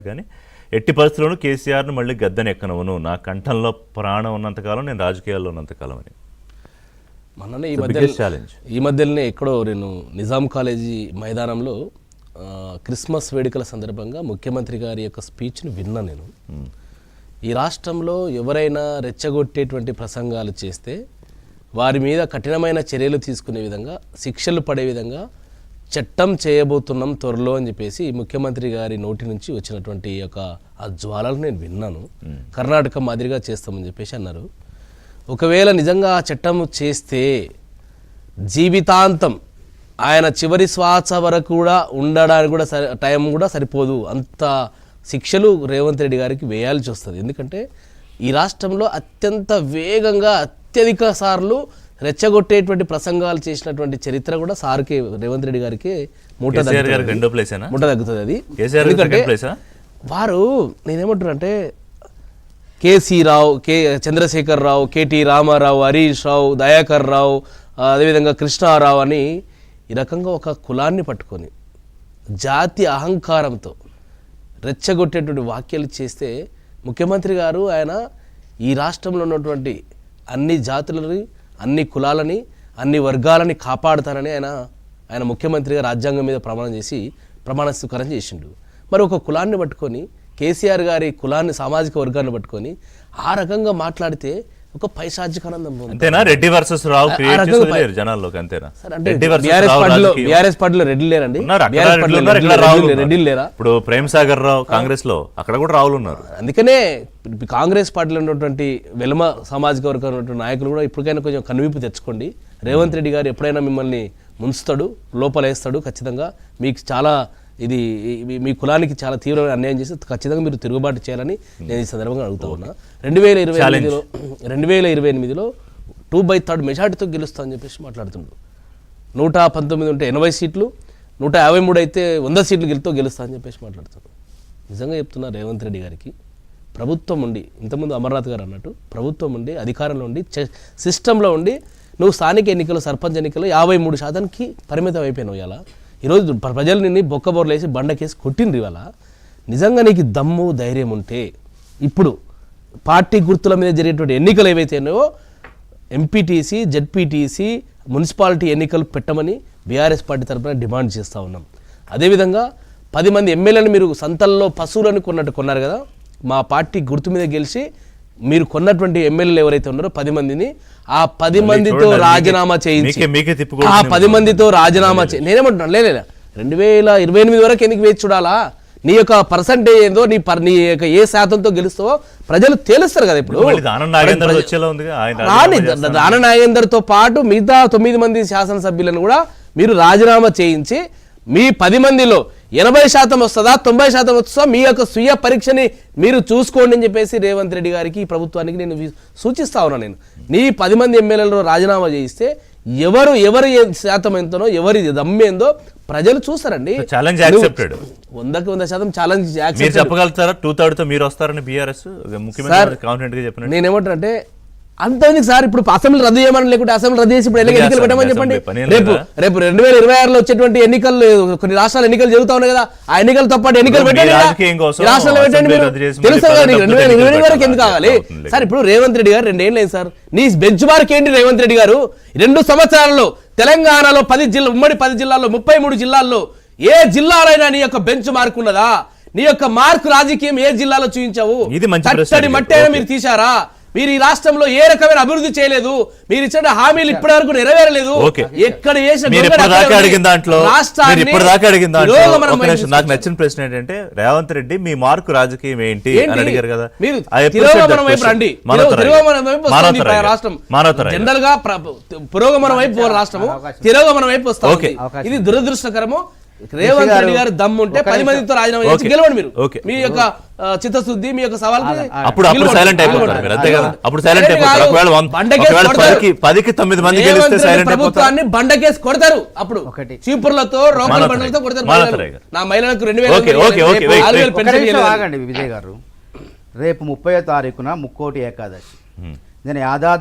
కానీ ఎట్టి పరిస్థితుల్లోనూ కేసీఆర్ను మళ్ళీ గద్దెనెక్కనవును, నా కంఠంలో ప్రాణం ఉన్నంతకాలం, నేను రాజకీయాల్లో ఉన్నంతకాలం అని మొన్ననే ఈ మధ్యలోనే ఎక్కడో నేను నిజాం కాలేజీ మైదానంలో క్రిస్మస్ వేడుకల సందర్భంగా ముఖ్యమంత్రి గారి యొక్క స్పీచ్ను విన్నా నేను. ఈ రాష్ట్రంలో ఎవరైనా రెచ్చగొట్టేటువంటి ప్రసంగాలు చేస్తే వారి మీద కఠినమైన చర్యలు తీసుకునే విధంగా, శిక్షలు పడే విధంగా చట్టం చేయబోతున్నాం త్వరలో అని చెప్పేసి ముఖ్యమంత్రి గారి నోటి నుంచి వచ్చినటువంటి యొక్క ఆ జ్వాలను నేను విన్నాను. కర్ణాటక మాదిరిగా చేస్తామని చెప్పేసి అన్నారు. ఒకవేళ నిజంగా ఆ చట్టం చేస్తే జీవితాంతం ఆయన చివరి శ్వాస వరకు కూడా ఉండడానికి కూడా టైం కూడా సరిపోదు, అంత శిక్షలు రేవంత్ రెడ్డి గారికి వేయాల్సి వస్తుంది. ఎందుకంటే ఈ రాష్ట్రంలో అత్యంత వేగంగా అత్యధిక సార్లు రెచ్చగొట్టేటువంటి ప్రసంగాలు చేసినటువంటి చరిత్ర కూడా సార్కి, రేవంత్ రెడ్డి గారికి మూట తగ్గుతుంది. అది ఎందుకంటే వారు నేనేమంటున్నానంటే కేసీ రావు, చంద్రశేఖర్ రావు, కేటీ రామారావు, హరీష్ రావు, దయాకర్ రావు, అదేవిధంగా కృష్ణారావు అని ఈ రకంగా ఒక కులాన్ని పట్టుకొని జాతి అహంకారంతో రెచ్చగొట్టేటువంటి వ్యాఖ్యలు చేస్తే ముఖ్యమంత్రి గారు ఆయన ఈ రాష్ట్రంలో ఉన్నటువంటి అన్ని జాతులని, అన్ని కులాలని, అన్ని వర్గాలని కాపాడుతానని ఆయన ముఖ్యమంత్రిగా రాజ్యాంగం మీద ప్రమాణ స్వీకారం చేసిండు. మరి ఒక కులాన్ని పట్టుకొని, కేసీఆర్ గారి కులాన్ని, సామాజిక వర్గాన్ని పట్టుకొని ఆ రకంగా మాట్లాడితే ఒక పైశాచిక ఆనందం. అంతేనా? రెడ్డి వర్సెస్ రావు జనాల్లోకి అంతేనా? బీఆర్ఎస్ పార్టీలో రెడ్డి లేరండి, రెడ్డి లేరా? ఇప్పుడు ప్రేమ్ సాగర్ రావు కాంగ్రెస్ లో, అక్కడ కూడా రావులు ఉన్నారు. అందుకనే కాంగ్రెస్ పార్టీలో ఉన్నటువంటి వెలమ సామాజిక వర్గం ఉన్నటువంటి నాయకులు కూడా ఇప్పటికైనా కొంచెం కనువిప్పు తెచ్చుకోండి. రేవంత్ రెడ్డి గారు ఎప్పుడైనా మిమ్మల్ని ముంచుతాడు, లోపలేస్తాడు. ఖచ్చితంగా మీకు చాలా ఇది మీ కులానికి చాలా తీవ్రమైన అన్యాయం చేసి ఖచ్చితంగా మీరు తిరుగుబాటు చేయాలని నేను ఈ సందర్భంగా అడుగుతా ఉన్నా. 2028లో 2/3 మెజార్టీతో గెలుస్తా అని చెప్పేసి మాట్లాడుతుండ్రు. 119 ఉంటే 80 సీట్లు, 153 అయితే 100 సీట్లు గెలుస్తా అని చెప్పేసి మాట్లాడుతున్నారు. నిజంగా చెప్తున్నా, రేవంత్ రెడ్డి గారికి ప్రభుత్వం ఉండి, ఇంతకుముందు అమర్నాథ్ గారు అన్నట్టు ప్రభుత్వం ఉండి, అధికారంలో ఉండి, సిస్టంలో ఉండి, నువ్వు స్థానిక ఎన్నికలు, సర్పంచ్ ఎన్నికలు 53% పరిమితం అయిపోయినావు. ఇలా ఈరోజు ప్రజలు నిన్ను బొక్కబొరలేసి బండకేసి కొట్టిండ్రు. ఇవాళ నిజంగా నీకు దమ్ము ధైర్యం ఉంటే ఇప్పుడు పార్టీ గుర్తుల మీద జరిగేటువంటి ఎన్నికలు ఏవైతేనో ఎంపీటీసీ, జెడ్పీటీసీ, మున్సిపాలిటీ ఎన్నికలు పెట్టమని బీఆర్ఎస్ పార్టీ తరఫున డిమాండ్ చేస్తూ ఉన్నాం. అదేవిధంగా 10 మంది ఎమ్మెల్యేలను మీరు సంతల్లో పశువులను కొన్నారు కదా, మా పార్టీ గుర్తు మీద గెలిచి మీరు కొన్నటువంటి ఎమ్మెల్యేలు ఎవరైతే ఉన్నారో 10 మందిని, ఆ 10 మందితో రాజీనామా చేయించి, ఆ 10 మందితో రాజీనామా నేనేమంటున్నాను, లేదా 2028 వరకు ఎందుకు వేచి చూడాలా? నీ యొక్క పర్సంటేజ్ ఏందో, నీ యొక్క ఏ శాతంతో గెలుస్తావో ప్రజలు తేలుస్తారు కదా. ఇప్పుడు దాన నాగేందర్తో పాటు మిగతా 9 మంది శాసనసభ్యులను కూడా మీరు రాజీనామా చేయించి మీ 10 మందిలో 80% వస్తుందా, 90% వస్తుందా, మీ యొక్క స్వీయ పరీక్షని మీరు చూసుకోండి అని చెప్పేసి రేవంత్ రెడ్డి గారికి, ఈ ప్రభుత్వానికి నేను సూచిస్తా ఉన్నాను. నేను నీ 10 మంది ఎమ్మెల్యేలు రాజీనామా చేయిస్తే ఎవరి శాతం ఎంతనో, ఎవరి దమ్మేందో ప్రజలు చూస్తారండి. 100% ఛాలెంజ్ చెప్పగలుగుతారా? 2/3 తో మీరు వస్తారని బీఆర్ఎస్ నేనేమంటానంటే అంతేందుకు సార్, ఇప్పుడు అసెంబ్లీ రద్దు చేయమని, లేకుంటే అసెంబ్లీ రద్దు చేసి ఇప్పుడు ఎన్నికలు పెట్టమని చెప్పండి. రేపు 2026లో వచ్చేటువంటి ఎన్నికలు, కొన్ని రాష్ట్రాలు ఎన్నికలు జరుగుతా ఉన్నాయి కదా, ఆ ఎన్నికలతో పాటు ఎన్నికలు పెట్టండి, రాష్ట్రాల్లో పెట్టండి. మీరు తెలుసు కదా 2020 వరకు ఎందుకు కావాలి సార్? ఇప్పుడు రేవంత్ రెడ్డి గారు 2 ఏళ్ళు లేదు సార్, నీ బెంచ్ మార్క్ ఏంటి రేవంత్ రెడ్డి గారు? 2 సంవత్సరాలలో తెలంగాణలో 10 ఉమ్మడి 10 జిల్లాల్లో 33 జిల్లాల్లో ఏ జిల్లాలైనా నీ యొక్క బెంచ్ మార్క్ ఉన్నదా? నీ యొక్క మార్కు రాజకీయం ఏ జిల్లాలో చూపించావు? చట్టడి మట్టైనా మీరు తీశారా? మీరు ఈ రాష్ట్రంలో ఏ రకమైన అభివృద్ధి చేయలేదు, మీరు ఇచ్చిన హామీలు ఇప్పటి వరకు నెరవేరలేదు. ఎక్కడ నాకు నచ్చిన ప్రశ్న ఏంటంటే, రేవంత్ రెడ్డి మీ మార్కు రాజకీయం ఏంటి అని అడిగారు కదా. రాష్ట్రం జనరల్ గా పురోగమనం వైపు రాష్ట్రము తిరోగమనం వైపు వస్తుంది. ఇది దురదృష్టకరము. రేవంత్ రెడ్డి గారు దమ్ముంటే 10 మందితో రాజీనామా చేసి గెలవండి. మీరు మీ యొక్క చిత్తశుద్ధి, మీ యొక్క సవాల్ ప్రభుత్వాన్ని బండకేసి కొడతారు. అప్పుడు చీపుర్లతో, రోకల బండలతో కొడతారు. నా మహిళలకు 2000 పెన్షన్. విజయ్ గారు, రేపు 30వ తారీఖున ముక్కోటి ఏకాదశి. నేను